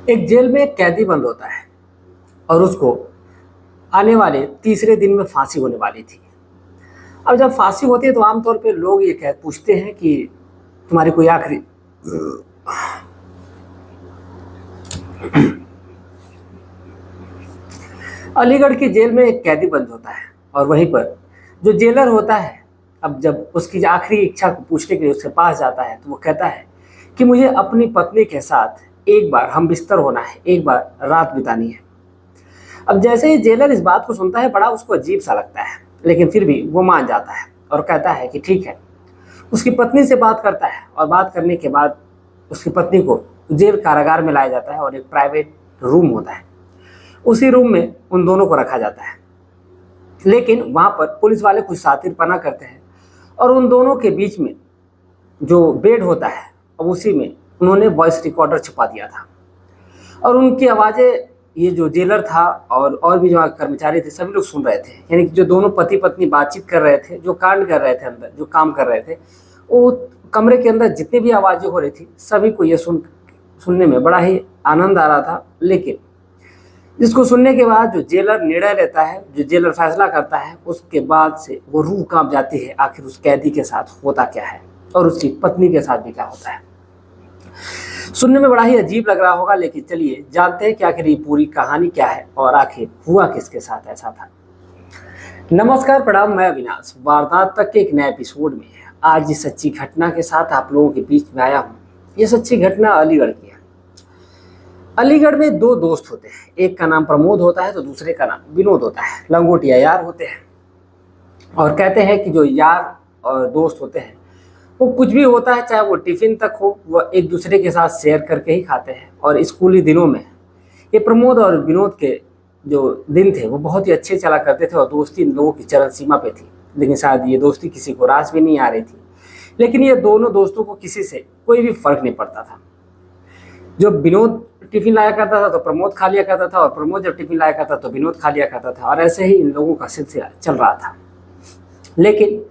एक जेल में एक कैदी बंद होता है और उसको आने वाले तीसरे दिन में फांसी होने वाली थी। अब जब फांसी होती है तो आमतौर पे लोग ये कह पूछते हैं कि तुम्हारी कोई आखिरी अलीगढ़ की जेल में एक कैदी बंद होता है और वहीं पर जो जेलर होता है, अब जब उसकी आखिरी इच्छा को पूछने के लिए उसके पास जाता है तो वो कहता है कि मुझे अपनी पत्नी के साथ एक बार हम बिस्तर होना है, एक बार रात बितानी है। अब जैसे ही जेलर इस बात को सुनता है बड़ा उसको अजीब सा लगता है, लेकिन फिर भी वो मान जाता है और कहता है कि ठीक है। उसकी पत्नी से बात करता है और बात करने के बाद उसकी पत्नी को जेल कारागार में लाया जाता है और एक प्राइवेट रूम होता है, उसी रूम में उन दोनों को रखा जाता है। लेकिन वहाँ पर पुलिस वाले कुछ शातिरपना करते हैं और उन दोनों के बीच में जो बेड होता है अब उसी में उन्होंने वॉइस रिकॉर्डर छुपा दिया था और उनकी आवाज़ें ये जो जेलर था और भी जो कर्मचारी थे सभी लोग सुन रहे थे। यानी कि जो दोनों पति पत्नी बातचीत कर रहे थे, जो कांड कर रहे थे, अंदर जो काम कर रहे थे, वो कमरे के अंदर जितनी भी आवाज़ें हो रही थी सभी को ये सुनने में बड़ा ही आनंद आ रहा था। लेकिन जिसको सुनने के बाद जो जेलर निर्णय लेता है, जो जेलर फैसला करता है, उसके बाद से वो रूह कांप जाती है आखिर उस कैदी के साथ होता क्या है और उसकी पत्नी के साथ भी क्या होता है। सुनने में बड़ा ही अजीब लग रहा होगा, लेकिन चलिए जानते हैं कि आखिर ये पूरी कहानी क्या है और आखिर हुआ किसके साथ ऐसा था। नमस्कार, प्रणाम, मैं अविनाश वारदात तक के एक नए एपिसोड में आज इस सच्ची घटना के साथ आप लोगों के बीच में आया हूँ। ये सच्ची घटना अलीगढ़ की है। अलीगढ़ में दो दोस्त होते हैं, एक का नाम प्रमोद होता है तो दूसरे का नाम विनोद होता है। लंगोटिया यार होते हैं और कहते हैं कि जो यार और दोस्त होते हैं वो कुछ भी होता है, चाहे वो टिफिन तक हो, वह एक दूसरे के साथ शेयर करके ही खाते हैं। और स्कूली दिनों में ये प्रमोद और विनोद के जो दिन थे वो बहुत ही अच्छे चला करते थे और दोस्ती इन लोगों की चरम सीमा पे थी। लेकिन शायद ये दोस्ती किसी को रास भी नहीं आ रही थी। लेकिन ये दोनों दोस्तों को किसी से कोई भी फर्क नहीं पड़ता था। जब विनोद टिफिन लाया करता था तो प्रमोद खा लिया करता था और प्रमोद जब टिफिन लाया करता तो विनोद खा लिया करता था और ऐसे ही इन लोगों का सिलसिला चल रहा था। लेकिन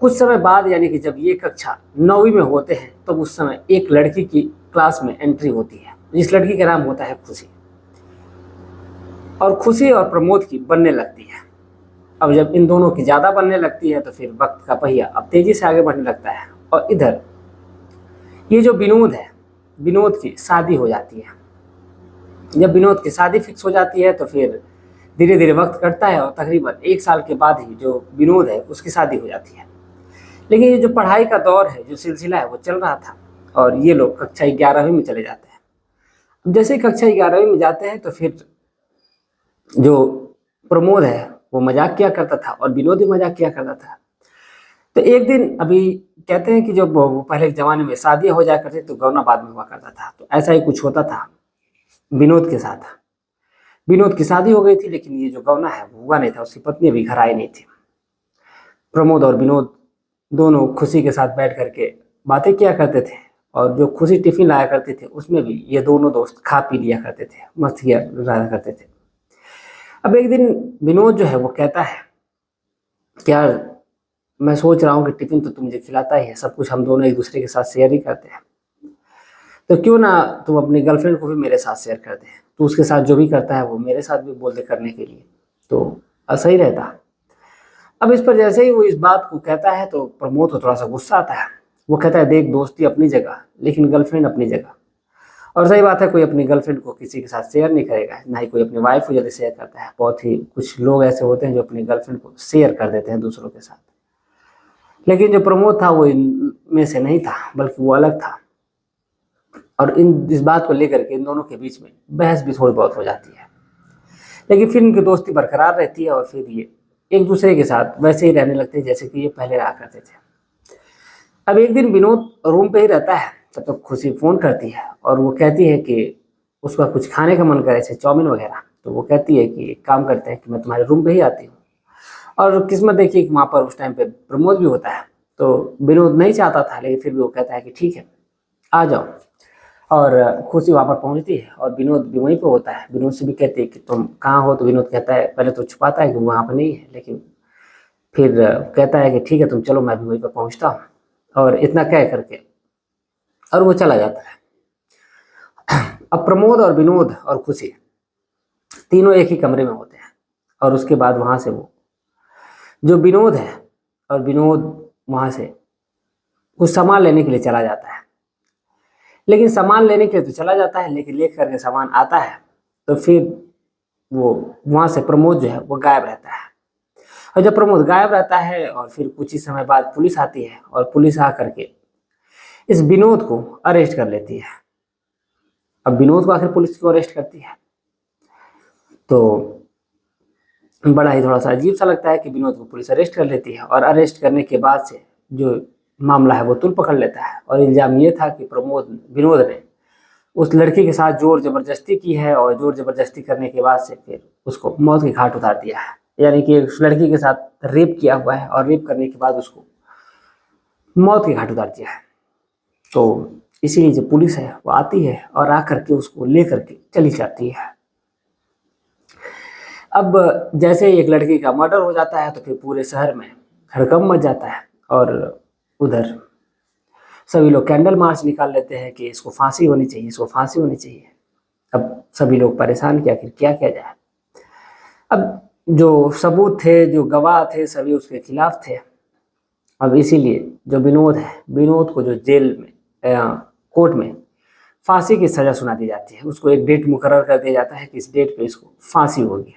कुछ समय बाद यानी कि जब ये कक्षा 9वीं में होते हैं तो उस समय एक लड़की की क्लास में एंट्री होती है, जिस लड़की का नाम होता है खुशी। और खुशी और प्रमोद की बनने लगती है। अब जब इन दोनों की ज़्यादा बनने लगती है तो फिर वक्त का पहिया अब तेज़ी से आगे बढ़ने लगता है। और इधर ये जो विनोद है, विनोद की शादी हो जाती है। जब विनोद की शादी फिक्स हो जाती है तो फिर धीरे धीरे वक्त कटता है और तकरीबन 1 साल के बाद ही जो विनोद है उसकी शादी हो जाती है। लेकिन ये जो पढ़ाई का दौर है, जो सिलसिला है वो चल रहा था और ये लोग कक्षा 11वीं में चले जाते हैं। अब जैसे ही कक्षा 11वीं में जाते हैं तो फिर जो प्रमोद है वो मजाक किया करता था और विनोद भी मजाक किया करता था। तो एक दिन अभी कहते हैं कि जब वो पहले के ज़माने में शादियाँ हो जाया करती तो गौना बाद में हुआ करता था, तो ऐसा ही कुछ होता था विनोद के साथ। विनोद की शादी हो गई थी लेकिन ये जो गौना है वो हुआ नहीं था, उसकी पत्नी अभी घर आई नहीं थी। प्रमोद और विनोद दोनों खुशी के साथ बैठ करके बातें किया करते थे और जो खुशी टिफिन लाया करते थे उसमें भी ये दोनों दोस्त खा पी लिया करते थे, मस्तियाँ रहा करते थे। अब एक दिन विनोद जो है वो कहता है कि यार मैं सोच रहा हूँ कि टिफिन तो तुम मुझे खिलाता ही है, सब कुछ हम दोनों एक दूसरे के साथ शेयर ही करते हैं, तो क्यों ना तुम अपनी गर्लफ्रेंड को भी मेरे साथ शेयर कर दे, तो उसके साथ जो भी करता है वो मेरे साथ भी बोल दे करने के लिए, तो सही रहता। अब इस पर जैसे ही वो इस बात को कहता है तो प्रमोद को थोड़ा सा गुस्सा आता है। वो कहता है देख, दोस्ती अपनी जगह लेकिन गर्लफ्रेंड अपनी जगह। और सही बात है, कोई अपनी गर्लफ्रेंड को किसी के साथ शेयर नहीं करेगा, ना ही कोई अपनी वाइफ को जल्दी शेयर करता है। बहुत ही कुछ लोग ऐसे होते हैं जो अपनी गर्लफ्रेंड को शेयर कर देते हैं दूसरों के साथ। लेकिन जो प्रमोद था वो इनमें से नहीं था, बल्कि वो अलग था। और इस बात को लेकर के इन दोनों के बीच में बहस भी थोड़ी बहुत हो जाती है, लेकिन फिर इनकी दोस्ती बरकरार रहती है और फिर ये एक दूसरे के साथ वैसे ही रहने लगते हैं जैसे कि ये पहले रहा करते थे। अब एक दिन विनोद रूम पे ही रहता है, तब तक खुशी फ़ोन करती है और वो कहती है कि उसका कुछ खाने का मन करे, जैसे चाउमीन वगैरह। तो वो कहती है कि एक काम करते हैं कि मैं तुम्हारे रूम पे ही आती हूँ। और किस्मत देखिए कि वहाँ पर उस टाइम पे प्रमोद भी होता है, तो विनोद नहीं चाहता था लेकिन फिर भी वो कहता है कि ठीक है आ जाओ। और खुशी वहाँ पर पहुँचती है और विनोद भी वहीं पर होता है। विनोद से भी कहती है कि तुम कहाँ हो, तो विनोद कहता है, पहले तो छुपाता है कि वहाँ पर नहीं है, लेकिन फिर कहता है कि ठीक है तुम चलो, मैं भी वहीं पर पहुँचता हूँ। और इतना कह करके और वो चला जाता है। अब प्रमोद और विनोद और खुशी तीनों एक ही कमरे में होते हैं और उसके बाद वहां से वो जो विनोद है और विनोद वहां से कुछ सामान लेने के लिए चला जाता है। लेकिन सामान लेने के लिए तो चला जाता है, लेकिन लेकर करके सामान आता है तो फिर वो वहां से प्रमोद जो है वो गायब रहता है। और जब प्रमोद गायब रहता है और फिर कुछ ही समय बाद पुलिस आती है और पुलिस आकर के इस विनोद को अरेस्ट कर लेती है। अब विनोद को आखिर पुलिस क्यों अरेस्ट करती है, तो बड़ा ही थोड़ा सा अजीब सा लगता है कि विनोद को पुलिस अरेस्ट कर लेती है। और अरेस्ट करने के बाद से जो मामला है वो तुल पकड़ लेता है और इल्जाम ये था कि विनोद ने उस लड़की के साथ जोर जबरदस्ती की है और जोर जबरदस्ती करने के बाद से फिर उसको मौत के घाट उतार दिया है। यानी कि उस लड़की के साथ रेप किया हुआ है और रेप करने के बाद उसको मौत के घाट उतार दिया है। तो इसीलिए जो पुलिस है वो आती है और आकर के उसको लेकर के चली जाती है। अब जैसे एक लड़की का मर्डर हो जाता है तो फिर पूरे शहर में हड़कंप मच जाता है और उधर सभी लोग कैंडल मार्च निकाल लेते हैं कि इसको फांसी होनी चाहिए, इसको फांसी होनी चाहिए। अब सभी लोग परेशान कि आखिर क्या किया जाए। अब जो सबूत थे, जो गवाह थे, सभी उसके खिलाफ थे। अब इसीलिए जो विनोद है, विनोद को जो जेल में कोर्ट में फांसी की सजा सुना दी जाती है। उसको एक डेट मुकर्रर कर दिया जाता है कि इस डेट पे इसको फांसी होगी।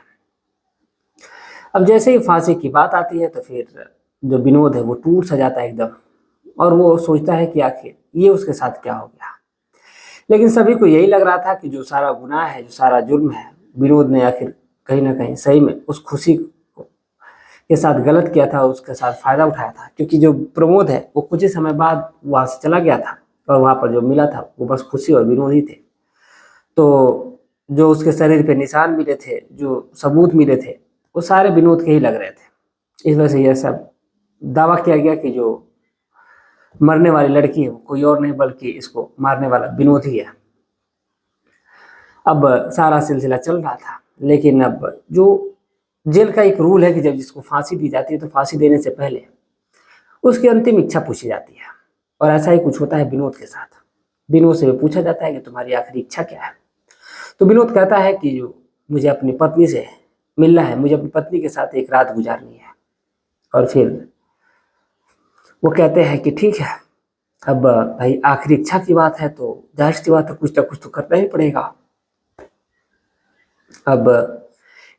अब जैसे ही फांसी की बात आती है तो फिर जो विनोद है वो टूट सा जाता है एकदम और वो सोचता है कि आखिर ये उसके साथ क्या हो गया। लेकिन सभी को यही लग रहा था कि जो सारा गुनाह है, जो सारा जुर्म है, विनोद ने आखिर कहीं ना कहीं सही में उस खुशी के साथ गलत किया था, उसके साथ फायदा उठाया था। क्योंकि जो प्रमोद है वो कुछ ही समय बाद वहां से चला गया था और वहां पर जो मिला था वो बस खुशी और विनोद ही थे। तो जो उसके शरीर पे निशान मिले थे, जो सबूत मिले थे, वो सारे विनोद के ही लग रहे थे। इस वजह से यह सब दावा किया गया कि जो मरने वाली लड़की है वो कोई और नहीं बल्कि इसको मारने वाला विनोद ही है। अब सारा सिलसिला चल रहा था, लेकिन अब जो जेल का एक रूल है कि जब जिसको फांसी दी जाती है तो फांसी देने से पहले उसकी अंतिम इच्छा पूछी जाती है। और ऐसा ही कुछ होता है विनोद के साथ। विनोद से पूछा जाता है कि तुम्हारी आखिरी इच्छा क्या है। तो विनोद कहता है कि जो मुझे अपनी पत्नी से मिलना है, मुझे अपनी पत्नी के साथ एक रात गुजारनी है। और फिर वो कहते हैं कि ठीक है, अब भाई आखिरी इच्छा की बात है तो जाहिर सी बात है कुछ ना कुछ तो करना ही पड़ेगा। अब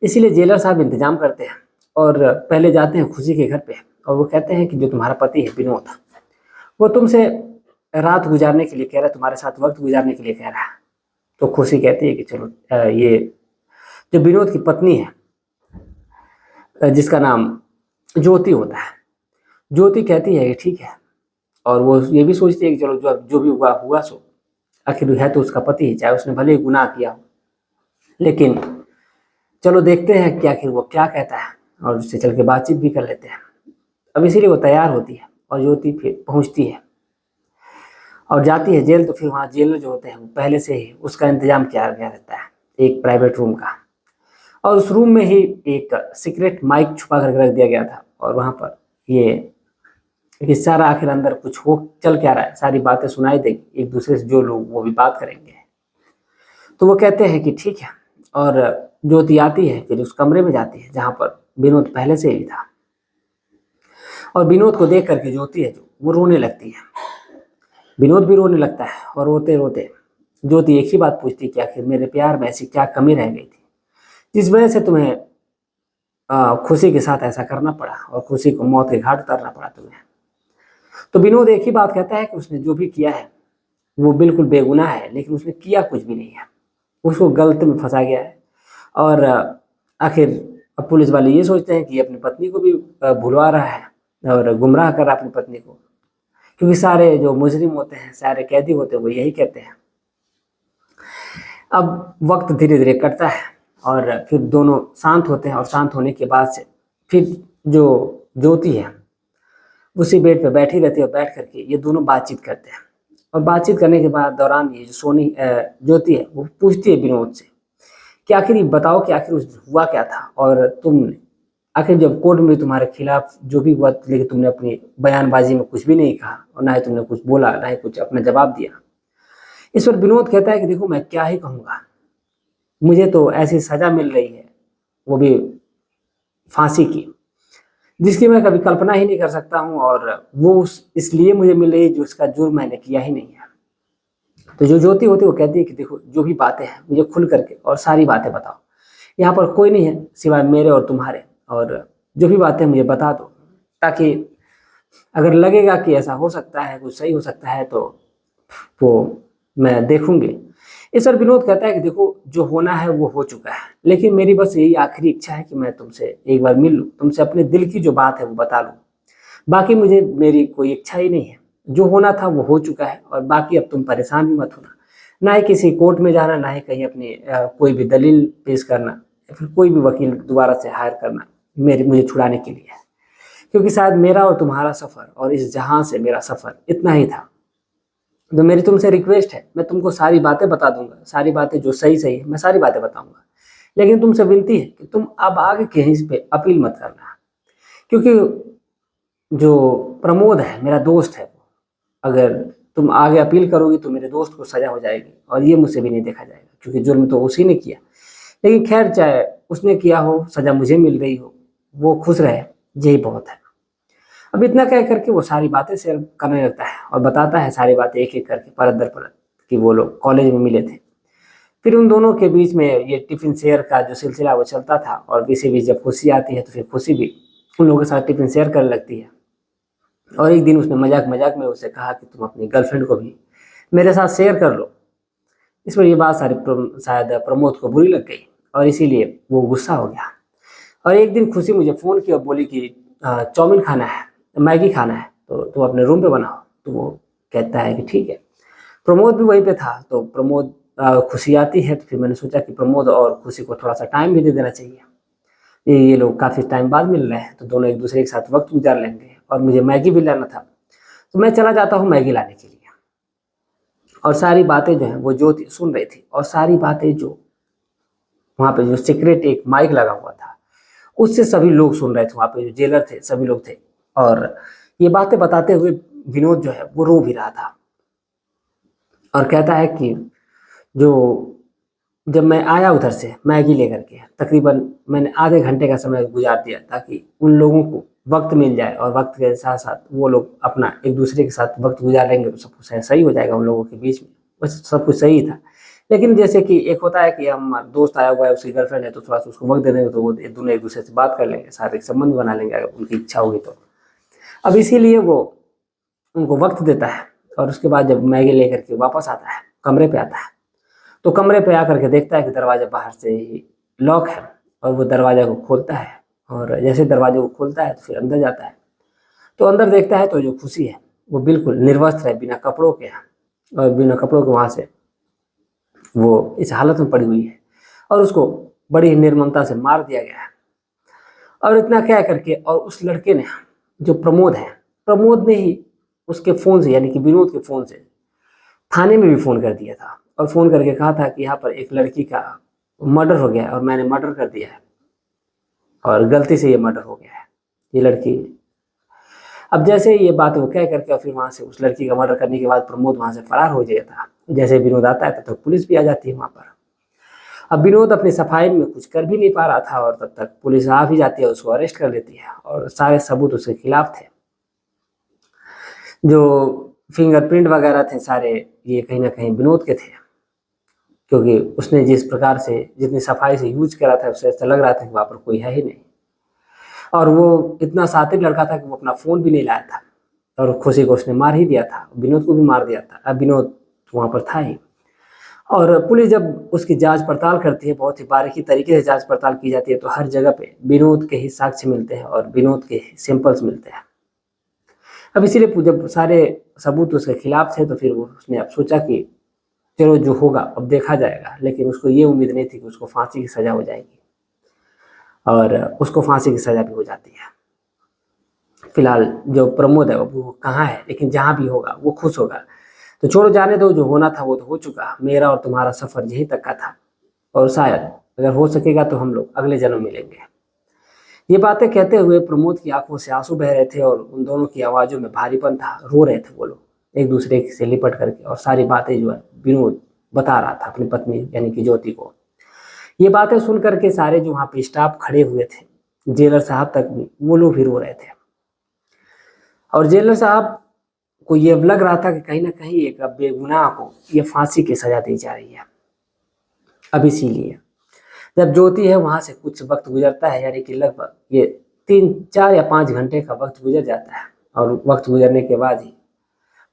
इसीलिए जेलर साहब इंतजाम करते हैं और पहले जाते हैं खुशी के घर पे और वो कहते हैं कि जो तुम्हारा पति है विनोद, वो तुमसे रात गुजारने के लिए कह रहा है, तुम्हारे साथ वक्त गुजारने के लिए कह रहा है। तो खुशी कहती है कि चलो ये जो विनोद की पत्नी है जिसका नाम ज्योति होता है, ज्योति कहती है कि ठीक है। और वो ये भी सोचती है कि चलो जो भी हुआ हुआ सो, आखिर है तो उसका पति ही, चाहे उसने भले ही गुनाह किया हो, लेकिन चलो देखते हैं कि आखिर वो क्या कहता है और उससे चल के बातचीत भी कर लेते हैं। अब इसीलिए वो तैयार होती है और ज्योति फिर पहुंचती है और जाती है जेल। तो फिर वहाँ जेलर जो होते हैं वो पहले से ही उसका इंतजाम किया गया रहता है, एक प्राइवेट रूम का। और उस रूम में ही एक सीक्रेट माइक छुपा करके रख दिया गया था और वहाँ पर ये सारा आखिर अंदर कुछ हो चल क्या रहा है, सारी बातें सुनाई देगी एक दूसरे से, जो लोग वो भी बात करेंगे। तो वो कहते हैं कि ठीक है। और ज्योति आती है, फिर उस कमरे में जाती है जहाँ पर विनोद पहले से ही था। और विनोद को देख करके ज्योति है जो वो रोने लगती है, विनोद भी रोने लगता है। और रोते रोते ज्योति एक ही बात पूछती कि आखिर मेरे प्यार में ऐसी क्या कमी रह गई थी जिस वजह से तुम्हें खुशी के साथ ऐसा करना पड़ा और खुशी को मौत के घाट उतारना पड़ा तुम्हें। तो विनोद एक ही बात कहता है कि उसने जो भी किया है वो बिल्कुल बेगुनाह है, लेकिन उसने किया कुछ भी नहीं है, उसको गलती में फंसा गया है। और आखिर अब पुलिस वाले ये सोचते हैं कि अपनी पत्नी को भी भुलवा रहा है और गुमराह कर रहा है अपनी पत्नी को, क्योंकि सारे जो मुजरिम होते हैं, सारे कैदी होते हैं, वो यही कहते हैं। अब वक्त धीरे धीरे कटता है और फिर दोनों शांत होते हैं और शांत होने के बाद से फिर जो ज्योति है उसी बेड पे बैठी रहती है और बैठ करके ये दोनों बातचीत करते हैं। और बातचीत करने के बाद दौरान ये जो ज्योति है वो पूछती है विनोद से कि आखिर ये बताओ कि आखिर उस दिन हुआ क्या था और तुमने आखिर जब कोर्ट में तुम्हारे खिलाफ जो भी हुआ, लेकिन तुमने अपनी बयानबाजी में कुछ भी नहीं कहा और ना ही तुमने कुछ बोला, ना ही कुछ अपना जवाब दिया। इस पर विनोद कहता है कि देखो मैं क्या ही कहूँगा, मुझे तो ऐसी सज़ा मिल रही है, वो भी फांसी की, जिसकी मैं कभी कल्पना ही नहीं कर सकता हूँ, और वो इसलिए मुझे मिल रही है जो उसका जुर्म मैंने किया ही नहीं है। तो जो ज्योति होती है वो कहती है कि देखो जो भी बातें हैं मुझे खुल करके और सारी बातें बताओ, यहाँ पर कोई नहीं है सिवाय मेरे और तुम्हारे, और जो भी बातें मुझे बता दो, ताकि अगर लगेगा कि ऐसा हो सकता है, कुछ सही हो सकता है, तो वो मैं देखूंगी। इस पर विनोद कहता है कि देखो जो होना है वो हो चुका है, लेकिन मेरी बस यही आखिरी इच्छा है कि मैं तुमसे एक बार मिल लूँ, तुमसे अपने दिल की जो बात है वो बता लूँ। बाकी मुझे मेरी कोई इच्छा ही नहीं है, जो होना था वो हो चुका है, और बाकी अब तुम परेशान भी मत होना, ना ही किसी कोर्ट में जाना, ना ही कहीं अपनी कोई भी दलील पेश करना, या फिर कोई भी वकील दोबारा से हायर करना मुझे छुड़ाने के लिए है। क्योंकि शायद मेरा और तुम्हारा सफ़र और इस जहां से मेरा सफ़र इतना ही था। तो मेरी तुमसे रिक्वेस्ट है, मैं तुमको सारी बातें बता दूंगा, सारी बातें जो सही सही है मैं सारी बातें बताऊंगा, लेकिन तुमसे विनती है कि तुम अब आगे कहीं इस पे अपील मत करना। क्योंकि जो प्रमोद है मेरा दोस्त है, अगर तुम आगे अपील करोगी तो मेरे दोस्त को सजा हो जाएगी, और ये मुझसे भी नहीं देखा जाएगा, क्योंकि जुर्म तो उसी ने किया। लेकिन खैर, चाहे उसने किया हो, सजा मुझे मिल रही हो, वो खुश रहे, यही बहुत है। अब इतना कह करके वो सारी बातें शेयर करने लगता है और बताता है सारी बातें एक एक करके, परत दर परत, कि वो लोग कॉलेज में मिले थे। फिर उन दोनों के बीच में ये टिफिन शेयर का जो सिलसिला वो चलता था, और इसी बीच जब खुशी आती है तो फिर खुशी भी उन लोगों के साथ टिफिन शेयर करने लगती है। और एक दिन उसने मजाक मजाक में उसे कहा कि तुम अपनी गर्लफ्रेंड को भी मेरे साथ शेयर कर लो। इस पर ये बात शायद प्रमोद को बुरी लग गई, और इसीलिए वो गुस्सा हो गया। और एक दिन खुशी मुझे फ़ोन की और बोली कि चाउमीन खाना है, मैगी खाना है, तो तुम अपने रूम पे बनाओ। तो वो कहता है कि ठीक है। प्रमोद भी वहीं पे था, तो प्रमोद खुशी आती है, तो फिर मैंने सोचा कि प्रमोद और खुशी को थोड़ा सा टाइम भी दे देना चाहिए। ये लोग काफ़ी टाइम बाद मिल रहे हैं, तो दोनों एक दूसरे के साथ वक्त गुजार लेंगे, और मुझे मैगी भी लाना था, तो मैं चला जाता हूँ मैगी लाने के लिए। और सारी बातें जो हैं वो ज्योति सुन रही थी, और सारी बातें जो वहाँ पे जो सीक्रेट एक माइक लगा हुआ था उससे सभी लोग सुन रहे थे, वहाँ पे जो जेलर थे सभी लोग थे। और ये बातें बताते हुए विनोद जो है वो रो भी रहा था, और कहता है कि जो जब मैं आया उधर से मैगी लेकर के, तकरीबन मैंने आधे घंटे का समय गुजार दिया, ताकि उन लोगों को वक्त मिल जाए, और वक्त के साथ साथ वो लोग अपना एक दूसरे के साथ वक्त गुजारेंगे तो सब कुछ सही हो जाएगा उन लोगों के बीच में। बस सब कुछ सही था। लेकिन जैसे कि एक होता है कि हम दोस्त आया हुआ है, उसकी गर्लफ्रेंड है, तो थोड़ा सा उसको वक्त दे देंगे, तो वो दोनों एक दूसरे से बात कर लेंगे, शारीरिक संबंध बना लेंगे अगर उनकी इच्छा होगी तो। अब इसीलिए वो उनको वक्त देता है, और उसके बाद जब मैगी लेकर के वापस आता है, कमरे पे आता है, तो कमरे पे आकर के देखता है कि दरवाजा बाहर से ही लॉक है, और वो दरवाजा को खोलता है, और जैसे दरवाजे को खोलता है तो फिर अंदर जाता है। तो अंदर देखता है तो जो खुशी है वो बिल्कुल निर्वस्त्र है, बिना कपड़ों के, और बिना कपड़ों के वहाँ से वो इस हालत में पड़ी हुई है, और उसको बड़ी ही निर्ममता से मार दिया गया है। और इतना क्या करके, और उस लड़के ने, जो प्रमोद है, प्रमोद ने ही उसके फ़ोन से, यानी कि विनोद के फ़ोन से थाने में भी फ़ोन कर दिया था, और फ़ोन करके कहा था कि यहाँ पर एक लड़की का मर्डर हो गया है, और मैंने मर्डर कर दिया है, और गलती से ये मर्डर हो गया है, ये लड़की। अब जैसे ये बात वो कह करके, और फिर वहाँ से उस लड़की का मर्डर करने के बाद प्रमोद वहाँ से फरार हो गया था। जैसे विनोद आता है तब तक पुलिस भी आ जाती है वहाँ पर। अब विनोद अपनी सफाई में कुछ कर भी नहीं पा रहा था, और तब तक पुलिस आ भी जाती है, उसको अरेस्ट कर लेती है, और सारे सबूत उसके खिलाफ थे। जो फिंगरप्रिंट वगैरह थे सारे, ये कहीं ना कहीं विनोद के थे, क्योंकि उसने जिस प्रकार से, जितनी सफाई से यूज करा था, उससे ऐसा लग रहा था कि वहाँ पर कोई है ही नहीं। और वो इतना शातिर लड़का था कि वो अपना फ़ोन भी नहीं लाया था, और खुशी को उसने मार ही दिया था, विनोद को भी मार दिया था। अब विनोद वहाँ पर था ही। और पुलिस जब उसकी जांच पड़ताल करती है, बहुत ही बारीकी तरीके से जांच पड़ताल की जाती है, तो हर जगह पे विनोद के ही साक्ष्य मिलते हैं, और विनोद के सैंपल्स मिलते हैं। अब इसीलिए जब सारे सबूत उसके खिलाफ थे, तो फिर उसने अब सोचा कि चलो जो होगा अब देखा जाएगा। लेकिन उसको ये उम्मीद नहीं थी कि उसको फांसी की सज़ा हो जाएगी, और उसको फांसी की सज़ा भी हो जाती है। फिलहाल जो प्रमोद है वो कहाँ है, लेकिन जहाँ भी होगा वो खुश होगा। तो छोड़ो, जाने दो, जो होना था वो तो हो चुका। मेरा और तुम्हारा सफ़र यहीं तक का था, और शायद अगर हो सकेगा तो हम लोग अगले जन्म मिलेंगे। ये बातें कहते हुए प्रमोद की आंखों से आंसू बह रहे थे, और उन दोनों की आवाज़ों में भारीपन था, रो रहे थे वो लोग। एक दूसरे से लिपट करके, और सारी बातें जो है विनोद बता रहा था अपनी पत्नी यानी कि ज्योति को। ये बातें सुन करके सारे जो वहाँ पे स्टाफ खड़े हुए थे, जेलर साहब तक भी, वो लोग भी रो रहे थे। और जेलर साहब को ये लग रहा था कि कहीं ना कहीं एक बेगुनाह को ये फांसी की सजा दी जा रही है। अब इसीलिए जब ज्योति है वहां से कुछ वक्त गुजरता है, यानी कि लगभग ये 3, 4 या 5 घंटे का वक्त गुजर जाता है, और वक्त गुजरने के बाद ही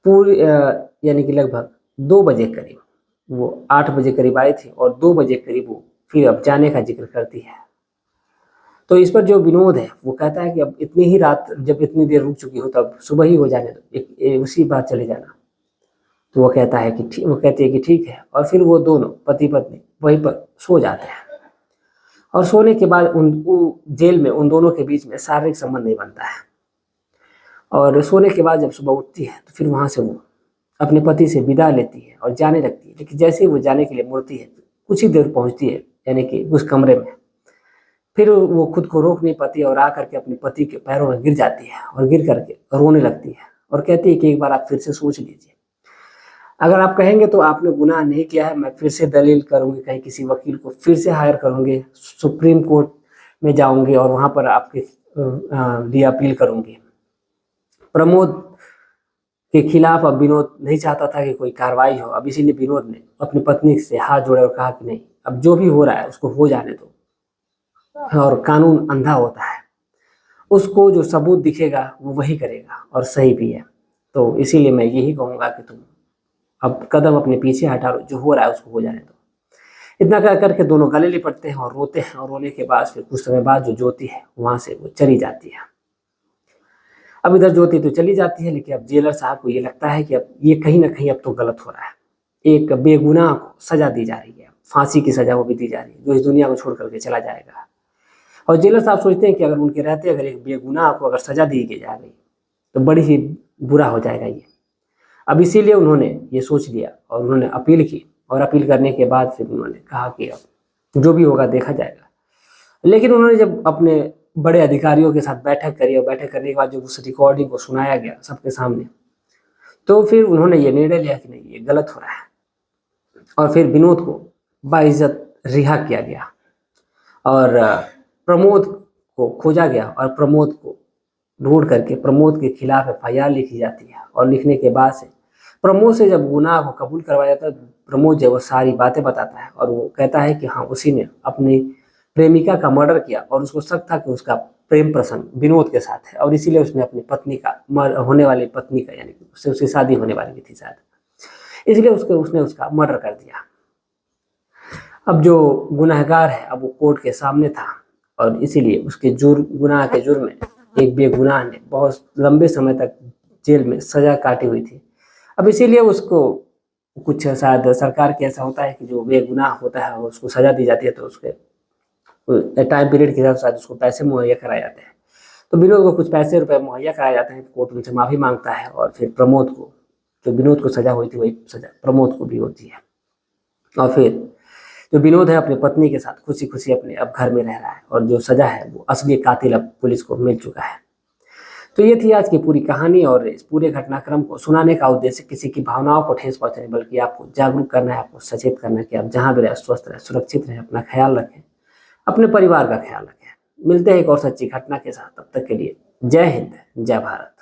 पूरी यानी कि लगभग 2 बजे करीब, वो 8 बजे करीब आई थी और 2 बजे करीब वो फिर अब जाने का जिक्र करती है। तो इस पर जो विनोद है वो कहता है कि अब इतनी ही रात, जब इतनी देर रुक चुकी हो तब सुबह ही हो जाने दो, उसी बात चले जाना। तो वो कहता है कि वो कहती है कि ठीक है, और फिर वो दोनों पति पत्नी वहीं पर सो जाते हैं। और सोने के बाद जेल में उन दोनों के बीच में शारीरिक संबंध नहीं बनता है। और सोने के बाद जब सुबह उठती है तो फिर वहाँ से वो अपने पति से विदा लेती है और जाने लगती है। लेकिन जैसे ही वो जाने के लिए मुड़ती है, कुछ ही देर पहुँचती है यानी कि उस कमरे में, फिर वो खुद को रोक नहीं पाती और आकर के अपने पति के पैरों में गिर जाती है और गिर करके रोने लगती है और कहती है कि एक बार आप फिर से सोच लीजिए, अगर आप कहेंगे तो आपने गुनाह नहीं किया है, मैं फिर से दलील करूंगी, कहीं किसी वकील को फिर से हायर करूंगी, सुप्रीम कोर्ट में जाऊंगी और वहां पर आपके लिए अपील करूंगी। प्रमोद के खिलाफ अब विनोद नहीं चाहता था कि कोई कार्रवाई हो। अब इसीलिए विनोद ने अपनी पत्नी से हाथ जोड़े और कहा कि नहीं, अब जो भी हो रहा है उसको हो जाने दो, और कानून अंधा होता है, उसको जो सबूत दिखेगा वो वही करेगा, और सही भी है। तो इसीलिए मैं यही कहूँगा कि तुम अब कदम अपने पीछे हटा लो, जो हो रहा है उसको हो जाने दो। इतना कह करके दोनों गले लिपटते हैं और रोते हैं, और रोने के बाद फिर कुछ समय बाद जो ज्योति है वहां से वो चली जाती है। अब इधर ज्योति तो चली जाती है, लेकिन अब जेलर साहब को ये लगता है कि अब ये कहीं ना कहीं अब तो गलत हो रहा है। एक बेगुनाह को सजा दी जा रही है, फांसी की सजा वो भी दी जा रही है, जो इस दुनिया को छोड़ करके चला जाएगा। और जेलर साहब सोचते हैं कि अगर उनके रहते अगर एक बेगुनाह को अगर सजा दी जा रही तो बड़ी ही बुरा हो जाएगा ये। अब इसीलिए उन्होंने ये सोच लिया और उन्होंने अपील की, और अपील करने के बाद फिर उन्होंने कहा कि अब जो भी होगा देखा जाएगा। लेकिन उन्होंने जब अपने बड़े अधिकारियों के साथ बैठक करी, और बैठक करने के बाद जब उस रिकॉर्डिंग को सुनाया गया सबके सामने, तो फिर उन्होंने ये निर्णय लिया कि नहीं, ये गलत हो रहा है। और फिर विनोद को बाइज्जत रिहा किया गया और प्रमोद को खोजा गया, और प्रमोद को ढूंढ करके प्रमोद के खिलाफ FIR लिखी जाती है। और लिखने के बाद से प्रमोद से जब गुनाह को कबूल करवाया जाता है, प्रमोद जो वो सारी बातें बताता है, और वो कहता है कि हाँ, उसी ने अपनी प्रेमिका का मर्डर किया, और उसको शक था कि उसका प्रेम प्रसंग विनोद के साथ है, और इसीलिए उसने अपनी पत्नी का होने वाली पत्नी का, यानी कि उससे उसकी शादी होने वाली थी शायद, इसलिए उसने उसका मर्डर कर दिया। अब जो गुनहगार है अब वो कोर्ट के सामने था, और इसीलिए उसके गुनाह के जुर्म में एक बेगुनाह ने बहुत लंबे समय तक जेल में सजा काटी हुई थी। अब इसीलिए उसको कुछ शायद सरकार के ऐसा होता है कि जो बेगुनाह होता है उसको सजा दी जाती है, तो उसके टाइम पीरियड के हिसाब से उसको पैसे मुहैया कराए जाते हैं। तो विनोद को कुछ पैसे रुपए मुहैया कराए जाते हैं, कोर्ट उनसे माफ़ी मांगता है, और फिर प्रमोद को, जो विनोद को सजा हुई थी वही सजा प्रमोद को भी होती है। और फिर जो विनोद है अपनी पत्नी के साथ खुशी खुशी अपने अब घर में रह रहा है, और जो सजा है वो असली कातिल अब पुलिस को मिल चुका है। तो ये थी आज की पूरी कहानी, और इस पूरे घटनाक्रम को सुनाने का उद्देश्य किसी की भावनाओं को ठेस पहुंचाने, बल्कि आपको जागरूक करना है, आपको सचेत करना है कि आप जहाँ भी रहे स्वस्थ रहे, सुरक्षित रहें, अपना ख्याल रखें, अपने परिवार का ख्याल रखें। मिलते हैं एक और सच्ची घटना के साथ, तब तक के लिए जय हिंद, जय भारत।